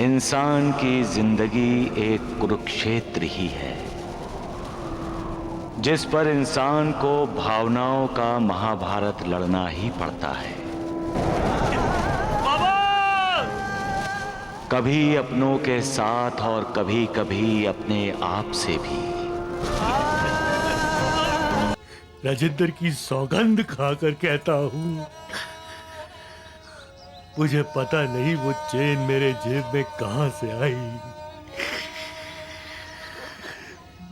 इंसान की जिंदगी एक कुरुक्षेत्र ही है, जिस पर इंसान को भावनाओं का महाभारत लड़ना ही पड़ता है। बाबा! कभी अपनों के साथ और कभी कभी अपने आप से भी। राजेंद्र की सौगंध खाकर कहता हूँ, मुझे पता नहीं वो चेन मेरे जेब में कहां से आई।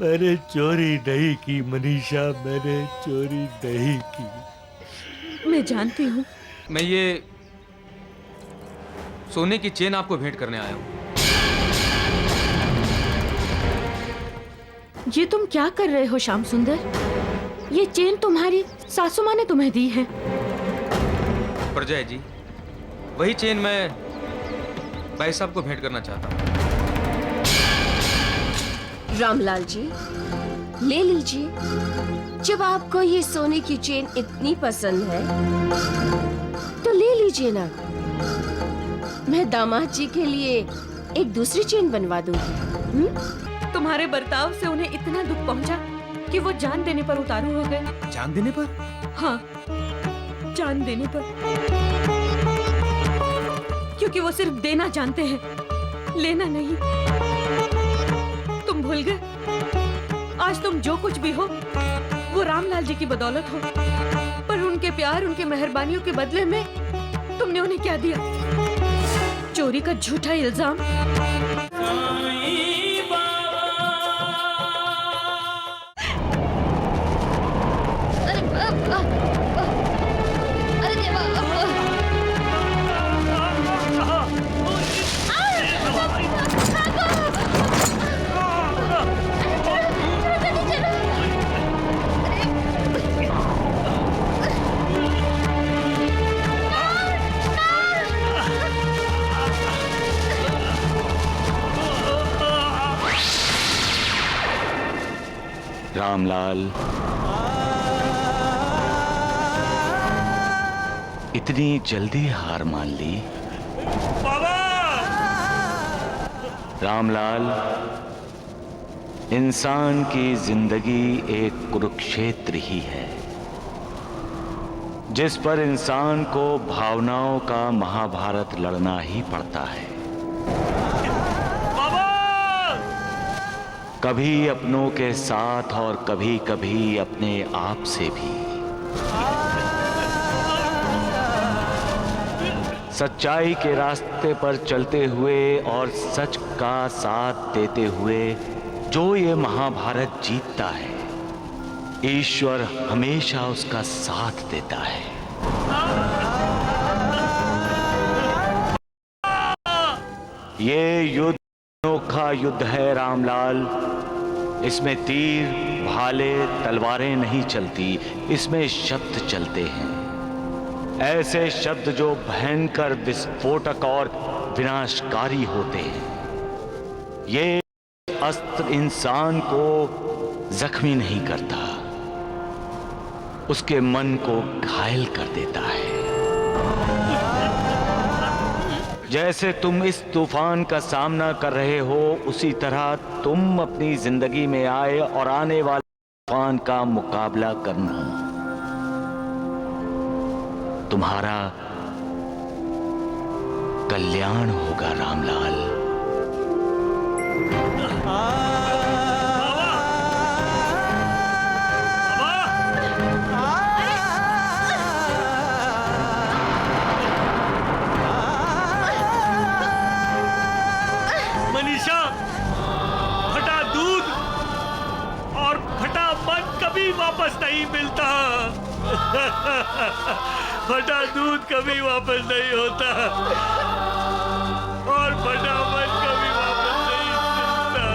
मैंने चोरी नहीं की मनीषा, मैंने चोरी नहीं की। मैं जानती हूँ। मैं ये सोने की चेन आपको भेंट करने आया हूँ। ये तुम क्या कर रहे हो श्याम सुंदर? ये चेन तुम्हारी सासू माँ ने तुम्हें दी है। प्रजय जी, वही चेन मैं भाई साहब को भेंट करना चाहता हूँ। रामलाल जी, ले लीजिए। जब आपको ये सोने की चेन इतनी पसंद है तो ले लीजिए ना। मैं दामाद जी के लिए एक दूसरी चेन बनवा दूंगी। तुम्हारे बर्ताव से उन्हें इतना दुख पहुंचा कि वो जान देने पर उतारू हो गए। जान देने पर? हाँ, जान देने पर। क्योंकि वो सिर्फ देना जानते हैं, लेना नहीं। तुम भूल गए? आज तुम जो कुछ भी हो वो रामलाल जी की बदौलत हो, पर उनके प्यार, उनके मेहरबानियों के बदले में तुमने उन्हें क्या दिया? चोरी का झूठा इल्जाम। रामलाल, इतनी जल्दी हार मान ली? बाबा! रामलाल, इंसान की जिंदगी एक कुरुक्षेत्र ही है, जिस पर इंसान को भावनाओं का महाभारत लड़ना ही पड़ता है। कभी अपनों के साथ और कभी कभी अपने आप से भी। सच्चाई के रास्ते पर चलते हुए और सच का साथ देते हुए जो ये महाभारत जीतता है, ईश्वर हमेशा उसका साथ देता है। ये युद्ध अनोखा युद्ध है रामलाल। इसमें तीर, भाले, तलवारें नहीं चलती, इसमें शब्द चलते हैं। ऐसे शब्द जो भयंकर, विस्फोटक और विनाशकारी होते हैं। ये अस्त्र इंसान को जख्मी नहीं करता, उसके मन को घायल कर देता है। जैसे तुम इस तूफान का सामना कर रहे हो, उसी तरह तुम अपनी जिंदगी में आए और आने वाले तूफान का मुकाबला करना। तुम्हारा कल्याण होगा रामलाल। मनीषा, फटा दूध और फटा मन कभी वापस नहीं मिलता। फटा दूध कभी वापस नहीं होता और फटा मन कभी वापस नहीं मिलता।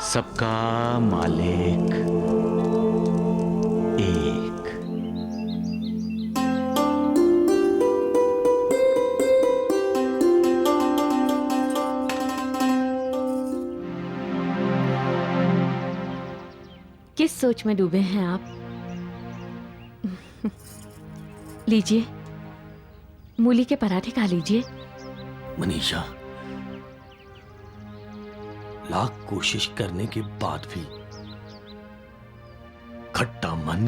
सबका मालिक एक। सोच में डूबे हैं आप। लीजिए, मूली के पराठे खा लीजिए। मनीषा, लाख कोशिश करने के बाद भी खट्टा मन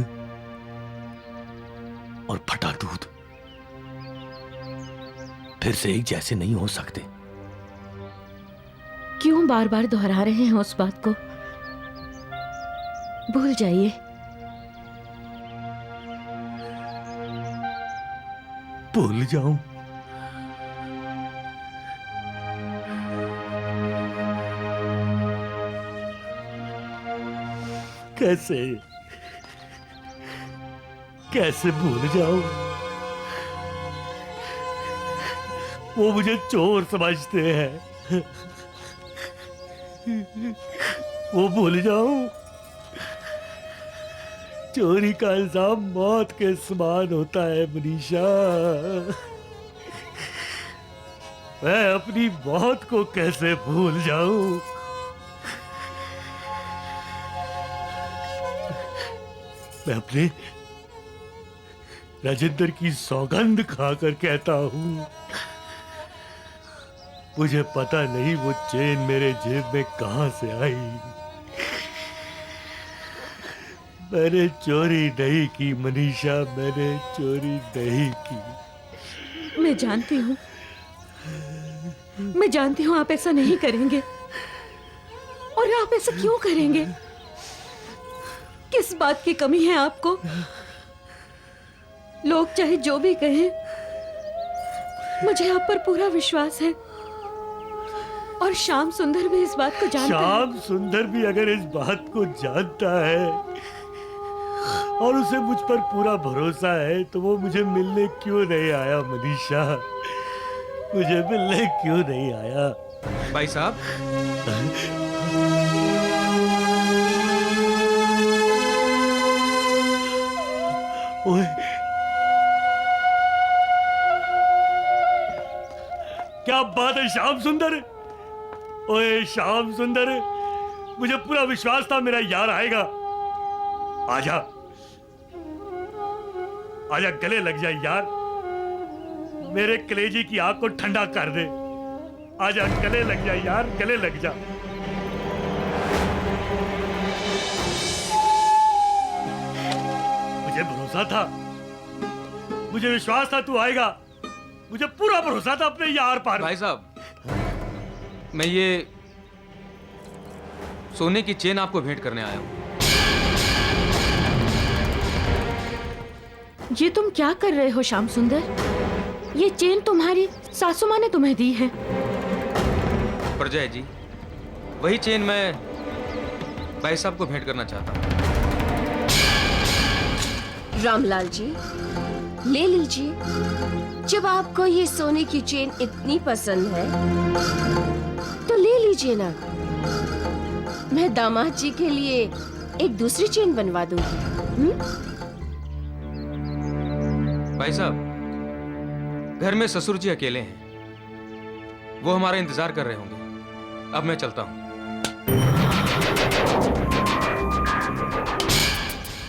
और फटा दूध फिर से एक जैसे नहीं हो सकते। क्यों बार बार दोहरा रहे हैं उस बात को? भूल जाइए। भूल जाऊं? कैसे कैसे भूल जाऊं? वो मुझे चोर समझते हैं। वो भूल जाऊं? चोरी का इल्जाम मौत के समान होता है मनीषा। मैं अपनी मौत को कैसे भूल जाऊं? मैं अपने राजेंद्र की सौगंध खाकर कहता हूं, मुझे पता नहीं वो चेन मेरे जेब में कहां से आई। मैंने चोरी नहीं की मनीषा, मैंने चोरी नहीं की। मैं जानती हूँ, मैं जानती हूँ आप ऐसा नहीं करेंगे। और आप ऐसा क्यों करेंगे? किस बात की कमी है आपको? लोग चाहे जो भी कहें, मुझे आप पर पूरा विश्वास है। और श्याम सुंदर भी इस बात को जानता है। श्याम सुंदर भी अगर इस बात को जानता है और उसे मुझ पर पूरा भरोसा है, तो वो मुझे मिलने क्यों नहीं आया मनीषा? मुझे मिलने क्यों नहीं आया? भाई साहब, ओए, क्या बात है श्याम सुंदर? ओए श्याम सुंदर, मुझे पूरा विश्वास था मेरा यार आएगा। आजा आजा, गले लग जाए यार, मेरे कलेजी की आग को ठंडा कर दे। आजा, गले लग जाए यार, गले लग जा। मुझे भरोसा था, मुझे विश्वास था तू आएगा। मुझे पूरा भरोसा था अपने यार पर। भाई साहब, मैं ये सोने की चेन आपको भेंट करने आया हूं। ये तुम क्या कर रहे हो श्याम सुंदर? ये चेन तुम्हारी सासू माँ ने तुम्हें दी है। प्रजय जी, वही चेन मैं भाई साहब को भेंट करना चाहता हूं। रामलाल जी, ले लीजिए। जब आपको ये सोने की चेन इतनी पसंद है तो ले लीजिए ना। मैं दामाद जी के लिए एक दूसरी चेन बनवा दूंगी। भाई साहब, घर में ससुर जी अकेले हैं, वो हमारा इंतजार कर रहे होंगे। अब मैं चलता हूं।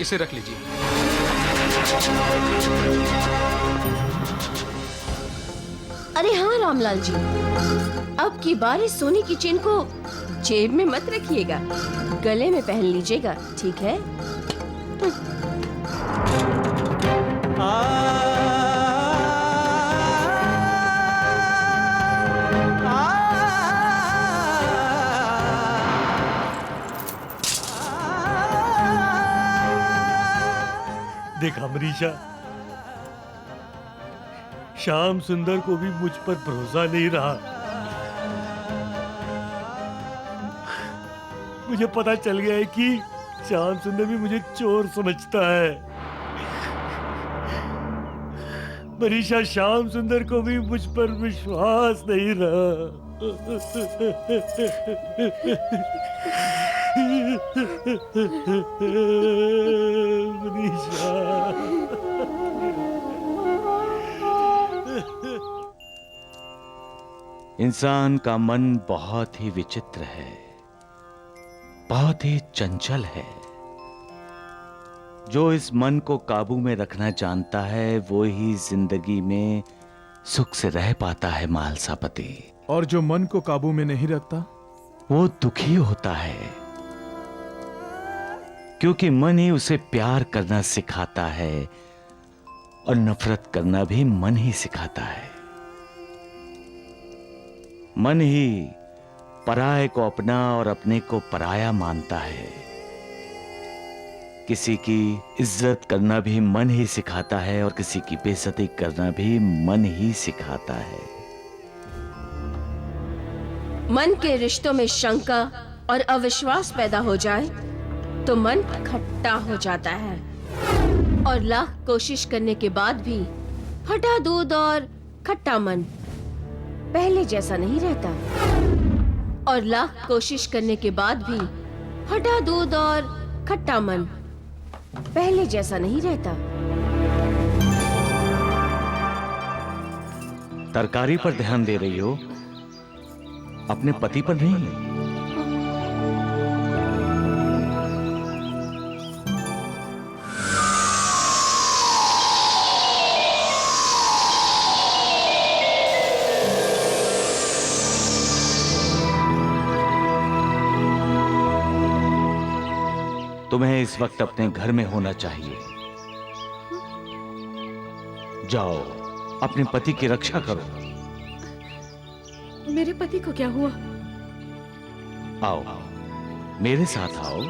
इसे रख लीजिए। अरे हाँ रामलाल जी, अब की बार इस सोने की चेन को जेब में मत रखिएगा, गले में पहन लीजिएगा, ठीक है? देखा मनीषा, श्याम सुंदर को भी मुझ पर भरोसा नहीं रहा। मुझे पता चल गया है कि श्याम सुंदर भी मुझे चोर समझता है। मनीषा, श्याम सुंदर को भी मुझ पर विश्वास नहीं रहा। मनीषा, इंसान का मन बहुत ही विचित्र है, बहुत ही चंचल है। जो इस मन को काबू में रखना जानता है वो ही जिंदगी में सुख से रह पाता है मालसापति। और जो मन को काबू में नहीं रखता वो दुखी होता है, क्योंकि मन ही उसे प्यार करना सिखाता है और नफरत करना भी मन ही सिखाता है। मन ही पराये को अपना और अपने को पराया मानता है। किसी की इज्जत करना भी मन ही सिखाता है और किसी की बेइज्जती करना भी मन ही सिखाता है। मन के रिश्तों में शंका और अविश्वास पैदा हो जाए तो मन खट्टा हो जाता है, और लाख कोशिश करने के बाद भी फटा दूध और खट्टा मन पहले जैसा नहीं रहता, और लाख कोशिश करने के बाद भी फटा दूध और खट्टा मन पहले जैसा नहीं रहता। तरकारी पर ध्यान दे रही हो, अपने पति पर नहीं। तुम्हें इस वक्त अपने घर में होना चाहिए। जाओ, अपने पति की रक्षा करो। मेरे पति को क्या हुआ? आओ, मेरे साथ आओ।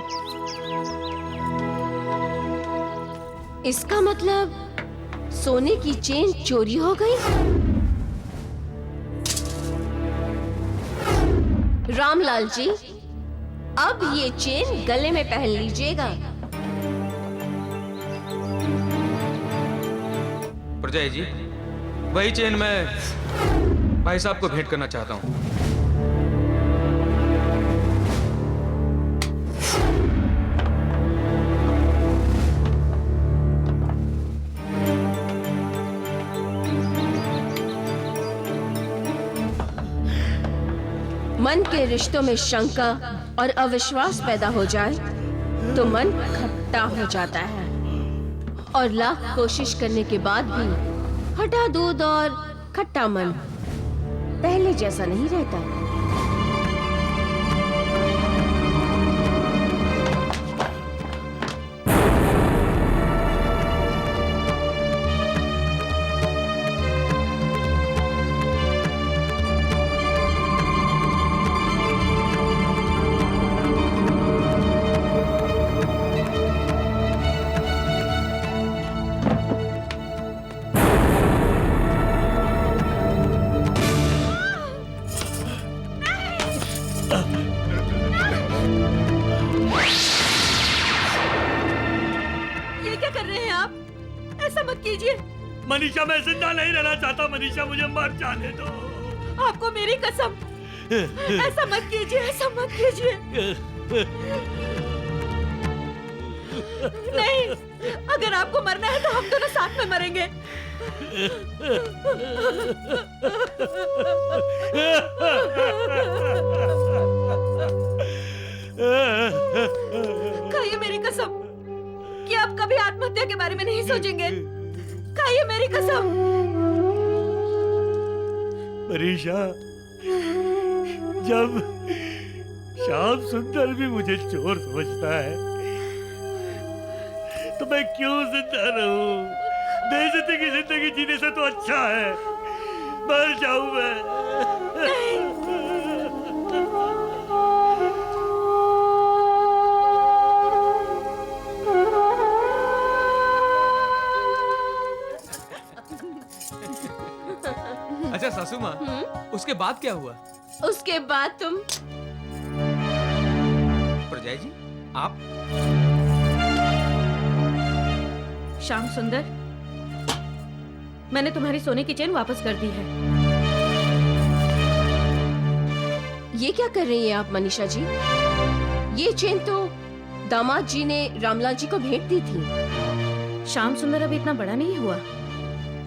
इसका मतलब सोने की चेन चोरी हो गई? रामलाल जी, अब ये चेन गले में पहन लीजिएगा। परजाई जी, वही चेन मैं भाई साहब को भेंट करना चाहता हूँ। मन के रिश्तों में शंका और अविश्वास पैदा हो जाए तो मन खट्टा हो जाता है, और लाख कोशिश करने के बाद भी फटा दूध और खट्टा मन पहले जैसा नहीं रहता। मनीषा, मैं जिंदा नहीं रहना चाहता। मनीषा, मुझे मर जाने दो। आपको मेरी कसम, ऐसा मत कीजिए, ऐसा मत कीजिए। नहीं, अगर आपको मरना है तो हम दोनों साथ में मरेंगे। खाइए मेरी कसम कि आप कभी आत्महत्या के बारे में नहीं सोचेंगे। खाइए मेरी कसम। मनीषा, जब श्याम सुंदर भी मुझे चोर समझता है तो मैं क्यों जिंदा रहूं? बेइज्जती की जिंदगी जीने से तो अच्छा है मर जाऊं मैं। अच्छा सासू माँ, उसके बाद क्या हुआ? उसके बाद तुम परजाई जी, आप? श्याम सुंदर, मैंने तुम्हारी सोने की चेन वापस कर दी है। ये क्या कर रही हैं आप मनीषा जी? ये चेन तो दामाद जी ने रामलाल जी को भेंट दी थी। श्याम सुंदर अभी इतना बड़ा नहीं हुआ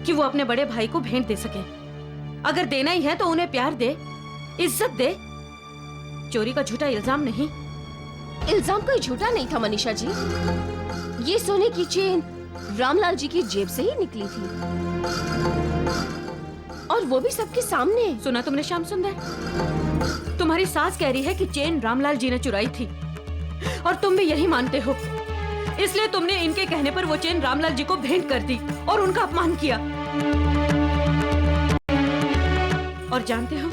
कि वो अपने बड़े भाई को भेंट दे सके। अगर देना ही है तो उन्हें प्यार दे, इज्जत दे, चोरी का झूठा इल्जाम नहीं। इल्जाम कोई झूठा नहीं था मनीषा जी। ये सोने की चेन रामलाल जी की जेब से ही निकली थी, और वो भी सबके सामने। सुना तुमने श्याम सुंदर? तुम्हारी सास कह रही है कि चेन रामलाल जी ने चुराई थी, और तुम भी यही मानते हो। इसलिए तुमने इनके कहने पर वो चेन रामलाल जी को भेंट कर दी और उनका अपमान किया। और जानते हो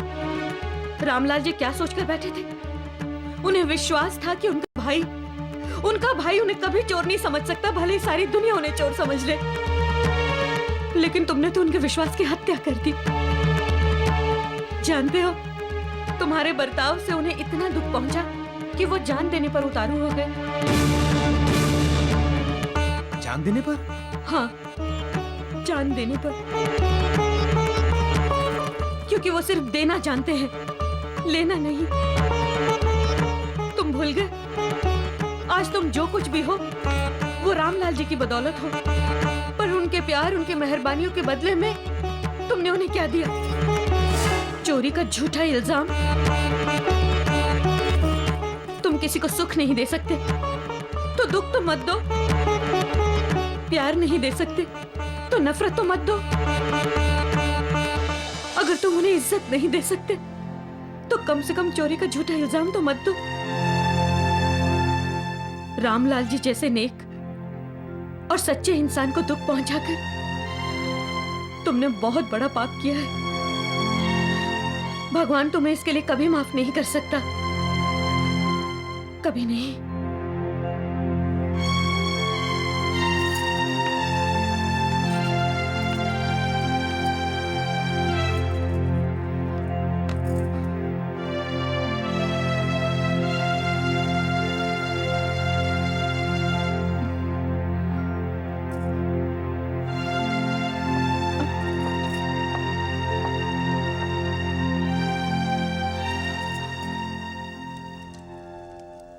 रामलाल जी क्या सोचकर बैठे थे? उन्हें विश्वास था कि उनका भाई उन्हें कभी चोर नहीं समझ सकता, भले ही सारी दुनिया उन्हें चोर समझ ले। लेकिन तुमने तो उनके विश्वास की हत्या कर दी। जानते हो तुम्हारे बर्ताव से उन्हें इतना दुख पहुंचा कि वो जान देने पर उतारू हो गए। जान देने पर? हाँ, जान देने पर। क्योंकि वो सिर्फ देना जानते हैं, लेना नहीं। तुम भूल गए आज तुम जो कुछ भी हो वो रामलाल जी की बदौलत हो, पर उनके प्यार, उनके मेहरबानियों के बदले में तुमने उन्हें क्या दिया? चोरी का झूठा इल्जाम। तुम किसी को सुख नहीं दे सकते तो दुख तो मत दो, प्यार नहीं दे सकते तो नफरत तो मत दो। अगर तुम उन्हें इज्जत नहीं दे सकते तो कम से कम चोरी का झूठा इल्जाम तो मत दो। रामलाल जी जैसे नेक और सच्चे इंसान को दुख पहुंचाकर तुमने बहुत बड़ा पाप किया है। भगवान तुम्हें इसके लिए कभी माफ नहीं कर सकता, कभी नहीं।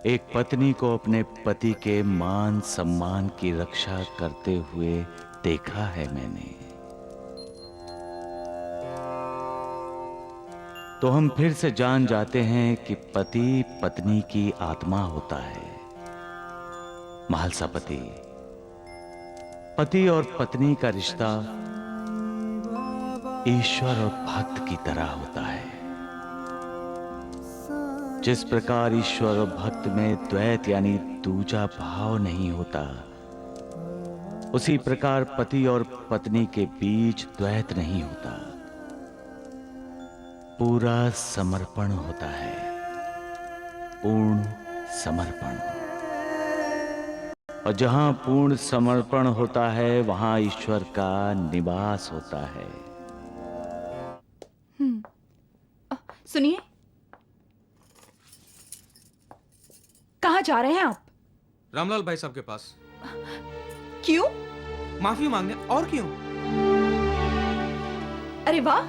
एक पत्नी को अपने पति के मान सम्मान की रक्षा करते हुए देखा है मैंने। तो हम फिर से जान जाते हैं कि पति पत्नी की आत्मा होता है। महालसापति, पति और पत्नी का रिश्ता ईश्वर और भक्त की तरह होता है। जिस प्रकार ईश्वर और भक्त में द्वैत यानी दूजा भाव नहीं होता, उसी प्रकार पति और पत्नी के बीच द्वैत नहीं होता। पूरा समर्पण होता है, पूर्ण समर्पण। और जहां पूर्ण समर्पण होता है वहां ईश्वर का निवास होता है। सुनिए, कहाँ जा रहे हैं आप? रामलाल भाई साहब के पास। क्यों? माफी मांगने, और क्यों? अरे वाह,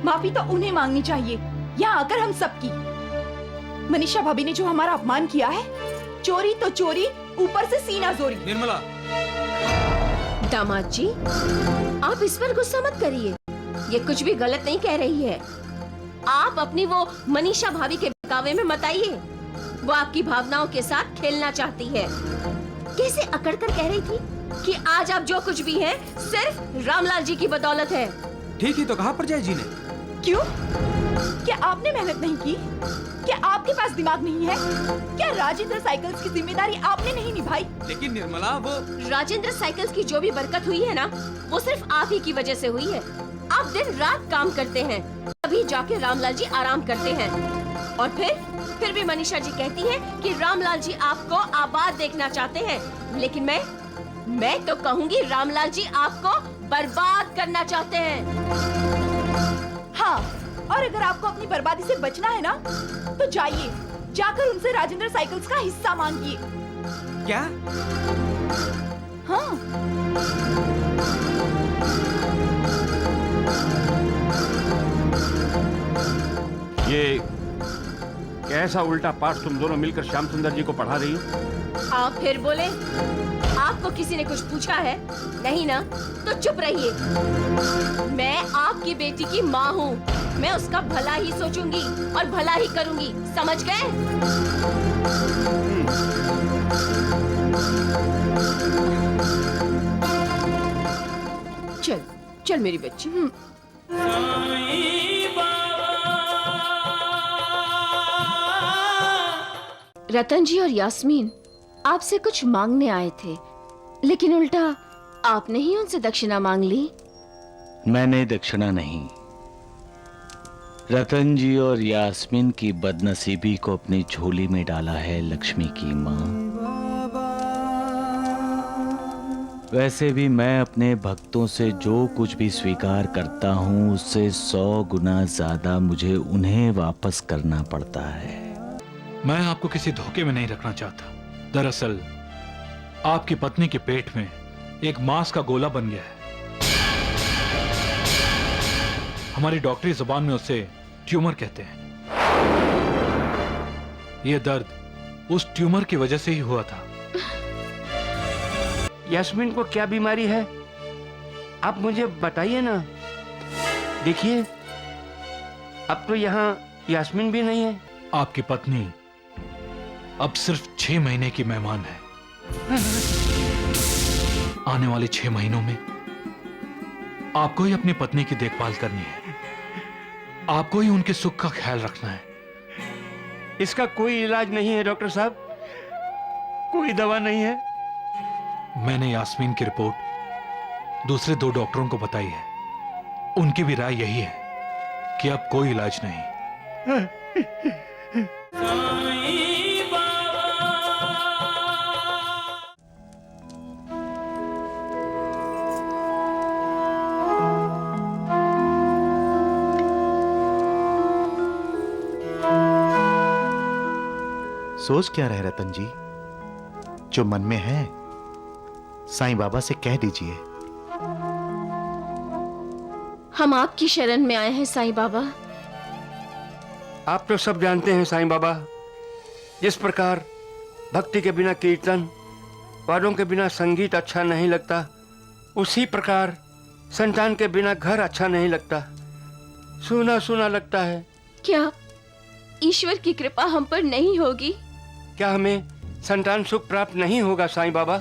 माफी तो उन्हें मांगनी चाहिए, यहाँ आकर हम सबकी। मनीषा भाभी ने जो हमारा अपमान किया है, चोरी तो चोरी, ऊपर से सीना जोरी। निर्मला, दामाद जी, आप इस पर गुस्सा मत करिए। ये कुछ भी गलत नहीं कह रही है। आप अपनी वो मनीषा भाभी के बहकावे में मत आइए। वो आपकी भावनाओं के साथ खेलना चाहती है। कैसे अकड़ कर कह रही थी कि आज आप जो कुछ भी हैं सिर्फ रामलाल जी की बदौलत है। ठीक ही तो कहा परजाई जी ने। क्यों? क्या आपने मेहनत नहीं की? क्या आपके पास दिमाग नहीं है? क्या राजेंद्र साइकिल्स की जिम्मेदारी आपने नहीं निभाई? लेकिन निर्मला, वो राजेंद्र साइकिल्स की जो भी बरकत हुई है ना, वो सिर्फ आप ही की वजह से हुई है। आप दिन रात काम करते हैं, तभी जाके रामलाल जी आराम करते हैं। और फिर भी मनीषा जी कहती है कि रामलाल जी आपको आबाद देखना चाहते हैं। लेकिन मैं तो कहूँगी रामलाल जी आपको बर्बाद करना चाहते हैं। हाँ, और अगर आपको अपनी बर्बादी से बचना है ना, तो जाइए, जाकर उनसे राजेंद्र साइकिल्स का हिस्सा मांगिए। क्या? हाँ। ये कैसा उल्टा पाठ तुम दोनों मिलकर श्याम सुंदर जी को पढ़ा रही हो? आप फिर बोले, आपको किसी ने कुछ पूछा है? नहीं ना? तो चुप रहिए। मैं आपकी बेटी की माँ हूँ। मैं उसका भला ही सोचूंगी और भला ही करूंगी, समझ गए? चल चल मेरी बच्ची। रतन जी और यास्मीन आपसे कुछ मांगने आए थे, लेकिन उल्टा आपने ही उनसे दक्षिणा मांग ली। मैंने दक्षिणा नहीं, रतन जी और यास्मीन की बदनसीबी को अपनी झोली में डाला है लक्ष्मी की माँ। वैसे भी मैं अपने भक्तों से जो कुछ भी स्वीकार करता हूँ उससे 100 गुना ज्यादा मुझे उन्हें वापस करना पड़ता है। मैं आपको किसी धोखे में नहीं रखना चाहता। दरअसल आपकी पत्नी के पेट में एक मांस का गोला बन गया है। हमारी डॉक्टरी जुबान में उसे ट्यूमर कहते हैं। यह दर्द उस ट्यूमर की वजह से ही हुआ था। यास्मीन को क्या बीमारी है, आप मुझे बताइए ना। देखिए, अब तो यहाँ यास्मीन भी नहीं है। आपकी पत्नी अब सिर्फ 6 महीने की मेहमान है। आने वाले 6 महीनों में आपको ही अपनी पत्नी की देखभाल करनी है। आपको ही उनके सुख का ख्याल रखना है। इसका कोई इलाज नहीं है डॉक्टर साहब, कोई दवा नहीं है। मैंने यास्मीन की रिपोर्ट दूसरे 2 डॉक्टरों को बताई है। उनकी भी राय यही है कि अब कोई इलाज नहीं। सोच क्या रहे रतन जी? जो मन में है साईं बाबा से कह दीजिए। हम आपकी शरण में आए हैं साईं बाबा। आप तो सब जानते हैं साईं बाबा, जिस प्रकार भक्ति के बिना कीर्तन, वादों के बिना संगीत अच्छा नहीं लगता, उसी प्रकार संतान के बिना घर अच्छा नहीं लगता, सूना सूना लगता है। क्या ईश्वर की कृपा हम पर नहीं होगी? क्या हमें संतान सुख प्राप्त नहीं होगा साईं बाबा?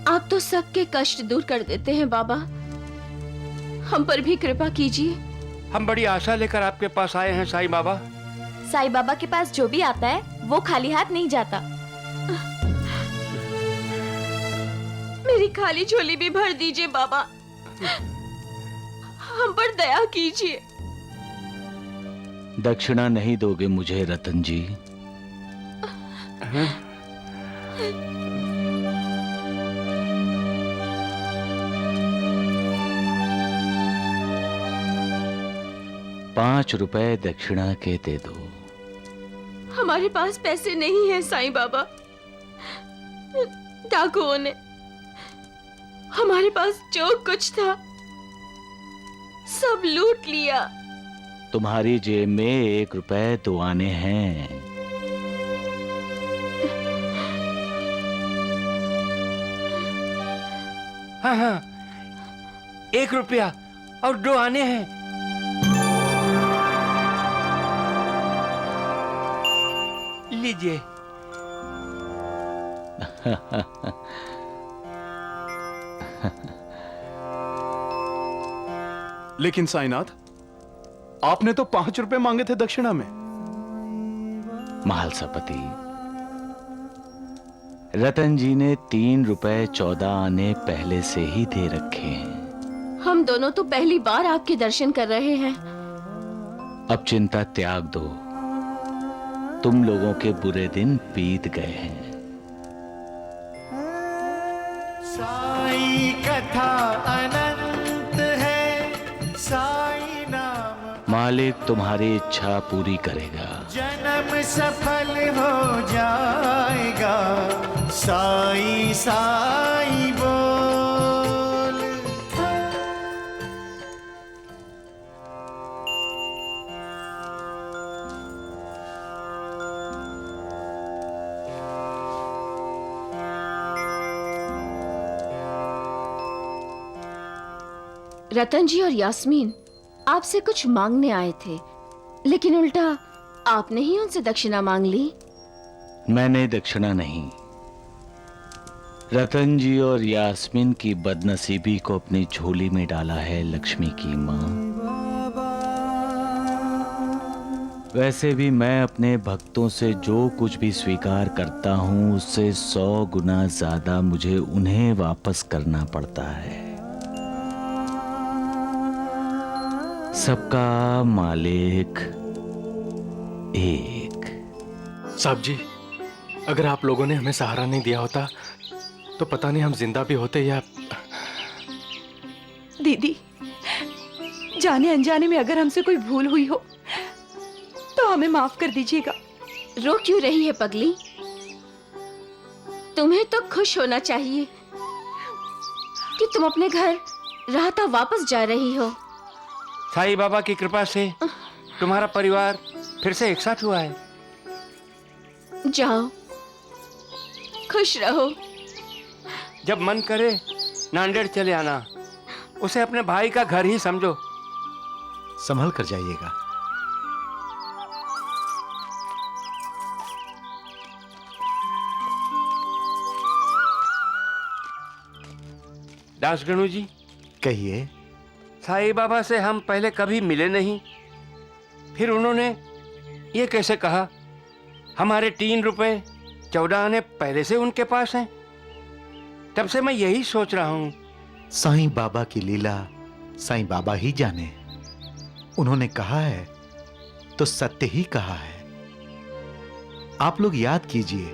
आप तो सबके कष्ट दूर कर देते हैं बाबा, हम पर भी कृपा कीजिए। हम बड़ी आशा लेकर आपके पास आए हैं साईं बाबा। साईं बाबा के पास जो भी आता है वो खाली हाथ नहीं जाता। मेरी खाली झोली भी भर दीजिए बाबा, हम पर दया कीजिए। दक्षिणा नहीं दोगे मुझे रतन जी? ₹5 दक्षिणा के दे दो। हमारे पास पैसे नहीं है साईं बाबा। डाकुओं ने हमारे पास जो कुछ था सब लूट लिया। तुम्हारी जेब में ₹1 तो आने हैं। हाँ हाँ, ₹1 और 2 आने हैं। लीजिए। लेकिन साईनाथ, आपने तो ₹5 मांगे थे दक्षिणा में। महालसापति, रतन जी ने ₹3.14 आने पहले से ही दे रखे हैं। हम दोनों तो पहली बार आपके दर्शन कर रहे हैं। अब चिंता त्याग दो, तुम लोगों के बुरे दिन बीत गए हैं। साई कथा अनंत है, साई नाम मालिक तुम्हारी इच्छा पूरी करेगा। जन्म सफल हो जाएगा। साई साई बोल। रतन जी और यास्मीन आपसे कुछ मांगने आए थे, लेकिन उल्टा आपने ही उनसे दक्षिणा मांग ली। मैंने दक्षिणा नहीं, रतन जी और यास्मीन की बदनसीबी को अपनी झोली में डाला है लक्ष्मी की माँ। वैसे भी मैं अपने भक्तों से जो कुछ भी स्वीकार करता हूँ उससे 100 गुना ज्यादा मुझे उन्हें वापस करना पड़ता है। सबका मालिक एक। साहब जी, अगर आप लोगों ने हमें सहारा नहीं दिया होता तो पता नहीं हम जिंदा भी होते या। दीदी, जाने अनजाने में अगर हमसे कोई भूल हुई हो तो हमें माफ कर दीजिएगा। रो क्यों रही है पगली? तुम्हें तो खुश होना चाहिए कि तुम अपने घर राहता वापस जा रही हो। साईं बाबा की कृपा से तुम्हारा परिवार फिर से एक साथ हुआ है। जाओ, खुश रहो। जब मन करे नांदेड़ चले आना, उसे अपने भाई का घर ही समझो। संभल कर जाइएगा। दासगणु जी, कहिए। साईं बाबा से हम पहले कभी मिले नहीं, फिर उन्होंने ये कैसे कहा हमारे 3 रुपए 14 आने पहले से उनके पास हैं? तब से मैं यही सोच रहा हूँ। साईं बाबा की लीला साईं बाबा ही जाने। उन्होंने कहा है तो सत्य ही कहा है। आप लोग याद कीजिए,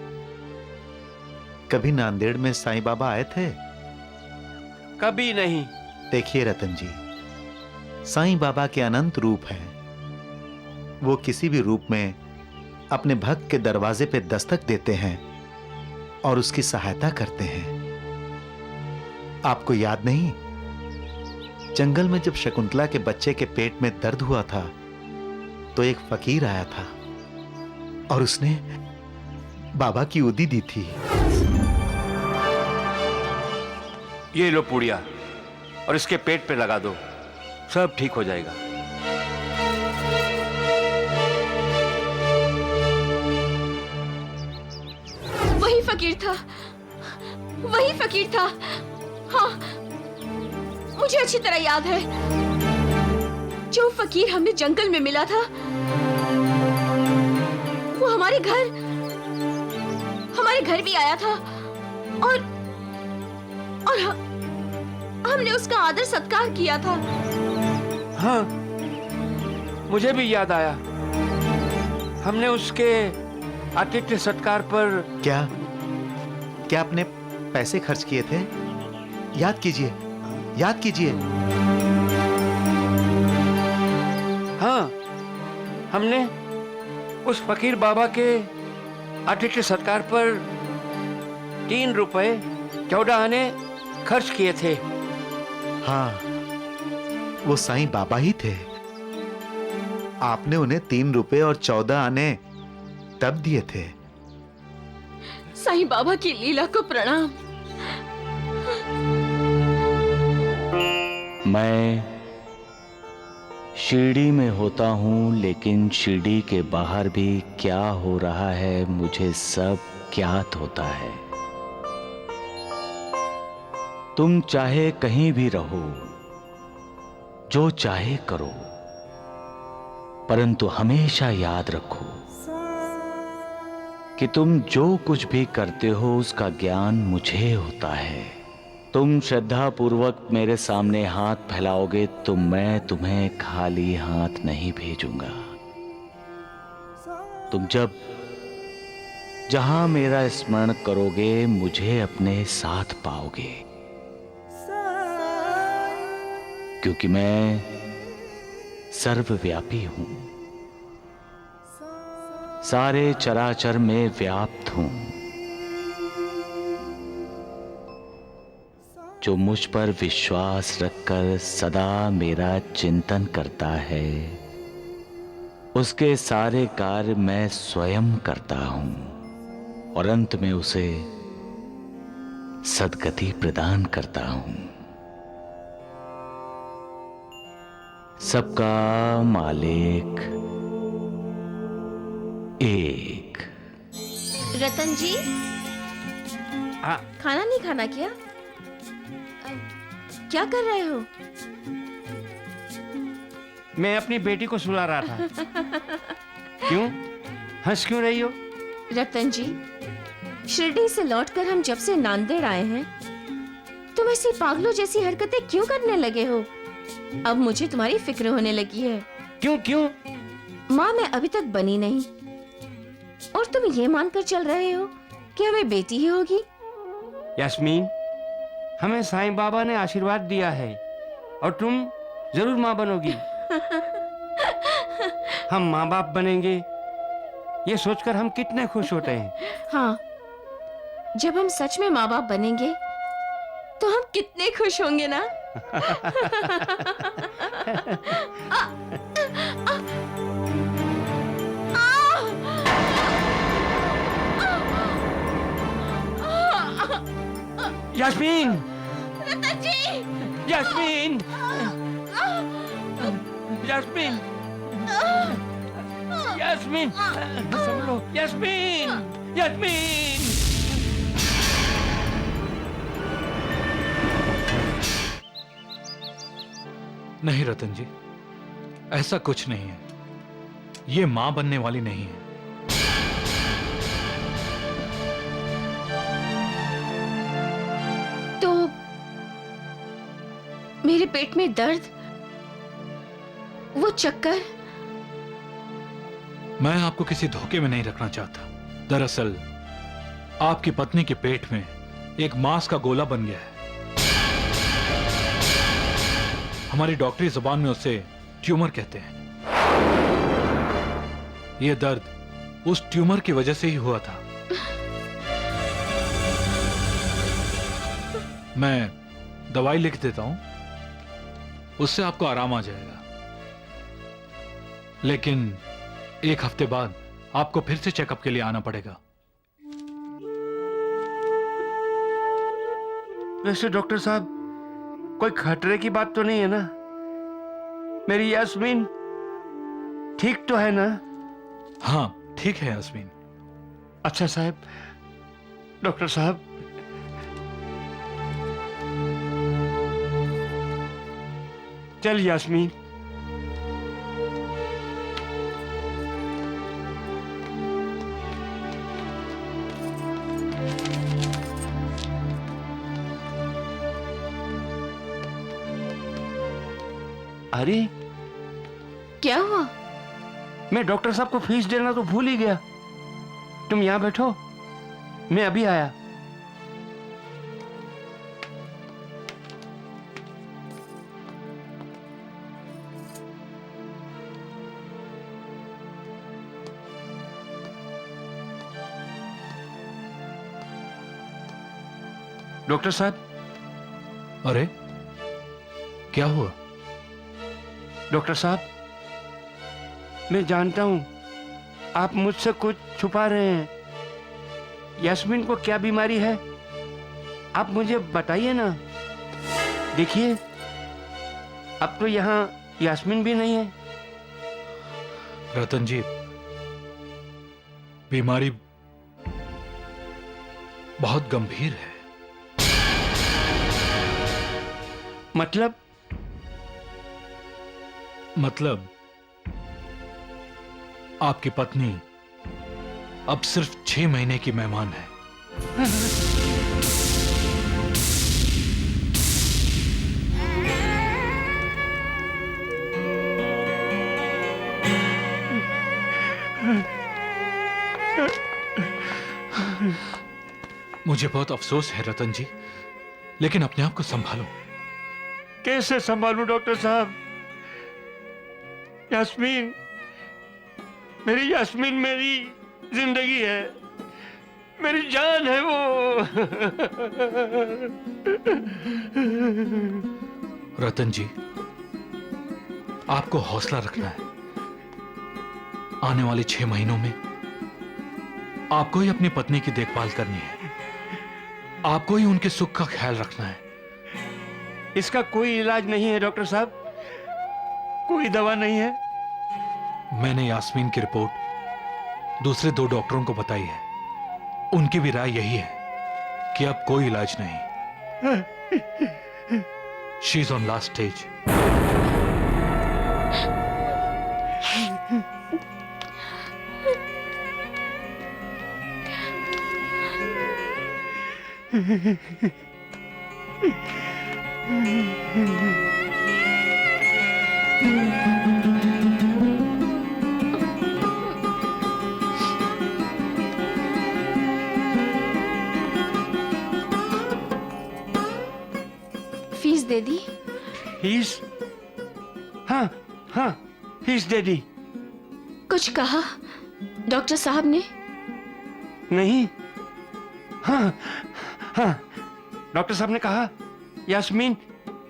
कभी नांदेड़ में साईं बाबा आए थे? कभी नहीं। देखिए रतन जी, साईं बाबा के अनंत रूप हैं। वो किसी भी रूप में अपने भक्त के दरवाजे पे दस्तक देते हैं और उसकी सहायता करते हैं। आपको याद नहीं, जंगल में जब शकुंतला के बच्चे के पेट में दर्द हुआ था तो एक फकीर आया था और उसने बाबा की उदी दी थी। ये लो पुड़िया और इसके पेट पे लगा दो, सब ठीक हो जाएगा। वही फकीर था, वही फकीर था। हाँ, मुझे अच्छी तरह याद है। जो फकीर हमने जंगल में मिला था वो हमारे घर भी आया था और हमने उसका आदर सत्कार किया था। हाँ, मुझे भी याद आया। हमने उसके आतिथ्य सत्कार पर क्या आपने पैसे खर्च किए थे? याद कीजिए, याद कीजिए। हाँ, हमने उस फकीर बाबा के आतिथ्य सत्कार पर 3 रुपए 14 आने खर्च किए थे। हाँ, वो साईं बाबा ही थे। आपने उन्हें 3 रुपए और 14 आने तब दिए थे। साईं बाबा की लीला को प्रणाम। मैं शिरडी में होता हूं, लेकिन शिरडी के बाहर भी क्या हो रहा है मुझे सब ज्ञात होता है। तुम चाहे कहीं भी रहो, जो चाहे करो, परंतु हमेशा याद रखो कि तुम जो कुछ भी करते हो उसका ज्ञान मुझे होता है। तुम श्रद्धा पूर्वक मेरे सामने हाथ फैलाओगे तो मैं तुम्हें खाली हाथ नहीं भेजूंगा। तुम जहां मेरा स्मरण करोगे मुझे अपने साथ पाओगे, क्योंकि मैं सर्वव्यापी हूं, सारे चराचर में व्याप्त हूं। जो मुझ पर विश्वास रखकर सदा मेरा चिंतन करता है उसके सारे कार्य मैं स्वयं करता हूं और अंत में उसे सद्गति प्रदान करता हूं। सबका मालिक एक। रतन जी, खाना नहीं खाना क्या? क्या कर रहे हो? मैं अपनी बेटी को सुला रहा था। क्यों? हंस क्यों रही हो? रतन जी, शिरडी से लौटकर हम जब से नांदेड़ आए हैं, तुम ऐसी पागलों जैसी हरकतें क्यों करने लगे हो? अब मुझे तुम्हारी फिक्र होने लगी है। क्यों? माँ मैं अभी तक बनी नहीं, और तुम ये मानकर चल रहे हो कि हमें बेटी ही होगी। यास्मीन, हमें साईं बाबा ने आशीर्वाद दिया है और तुम जरूर माँ बनोगी। हम माँ बाप बनेंगे, ये सोचकर हम कितने खुश होते हैं। हाँ, जब हम सच में माँ बाप बनेंगे तो हम कितने खुश होंगे ना। यास्मीन! रतन जी! यास्मीन! यास्मीन! यास्मीन! संभलो! यास्मीन! यास्मीन! नहीं रतन जी, ऐसा कुछ नहीं है। ये मां बनने वाली नहीं है। तो मेरे पेट में दर्द, वो चक्कर। मैं आपको किसी धोखे में नहीं रखना चाहता। दरअसल आपकी पत्नी के पेट में एक मांस का गोला बन गया है। हमारी डॉक्टरी जुबान में उसे ट्यूमर कहते हैं। यह दर्द उस ट्यूमर की वजह से ही हुआ था। मैं दवाई लिख देता हूं, उससे आपको आराम आ जाएगा। लेकिन एक हफ्ते बाद आपको फिर से चेकअप के लिए आना पड़ेगा। वैसे डॉक्टर साहब, कोई खतरे की बात तो नहीं है ना? मेरी यास्मीन ठीक तो है ना? हाँ, ठीक है यास्मीन। अच्छा साहब, डॉक्टर साहब, चल यास्मीन। अरे क्या हुआ? मैं डॉक्टर साहब को फीस देना तो भूल ही गया। तुम यहां बैठो, मैं अभी आया। डॉक्टर साहब। अरे क्या हुआ? डॉक्टर साहब, मैं जानता हूं आप मुझसे कुछ छुपा रहे हैं। यास्मीन को क्या बीमारी है, आप मुझे बताइए ना। देखिए, अब तो यहां यास्मीन भी नहीं है। रतन जी, बीमारी बहुत गंभीर है। मतलब आपकी पत्नी अब सिर्फ 6 महीने की मेहमान है। मुझे बहुत अफसोस है रतन जी, लेकिन अपने आप को संभालो। कैसे संभालूं डॉक्टर साहब? यास्मीन, मेरी यास्मीन मेरी जिंदगी है, मेरी जान है वो। रतन जी, आपको हौसला रखना है। आने वाले 6 महीनों में आपको ही अपनी पत्नी की देखभाल करनी है। आपको ही उनके सुख का ख्याल रखना है। इसका कोई इलाज नहीं है डॉक्टर साहब। कोई दवा नहीं है? मैंने यास्मीन की रिपोर्ट दूसरे 2 डॉक्टरों को बताई है। उनकी भी राय यही है कि अब कोई इलाज नहीं। She is on last stage. Fees they the? Fees? हाँ हाँ, फीस दे दी। कुछ कहा डॉक्टर साहब ने? नहीं। हाँ हाँ, डॉक्टर साहब ने कहा यास्मीन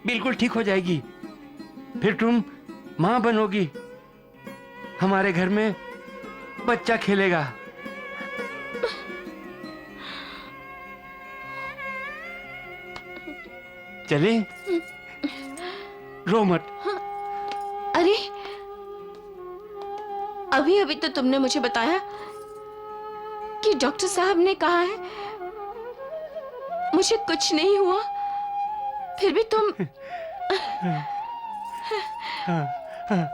बिल्कुल ठीक हो जाएगी, फिर तुम मां बनोगी, हमारे घर में बच्चा खेलेगा। चले? रो मत। अरे अभी अभी तो तुमने मुझे बताया कि डॉक्टर साहब ने कहा है मुझे कुछ नहीं हुआ, फिर भी तुम हाँ, हाँ।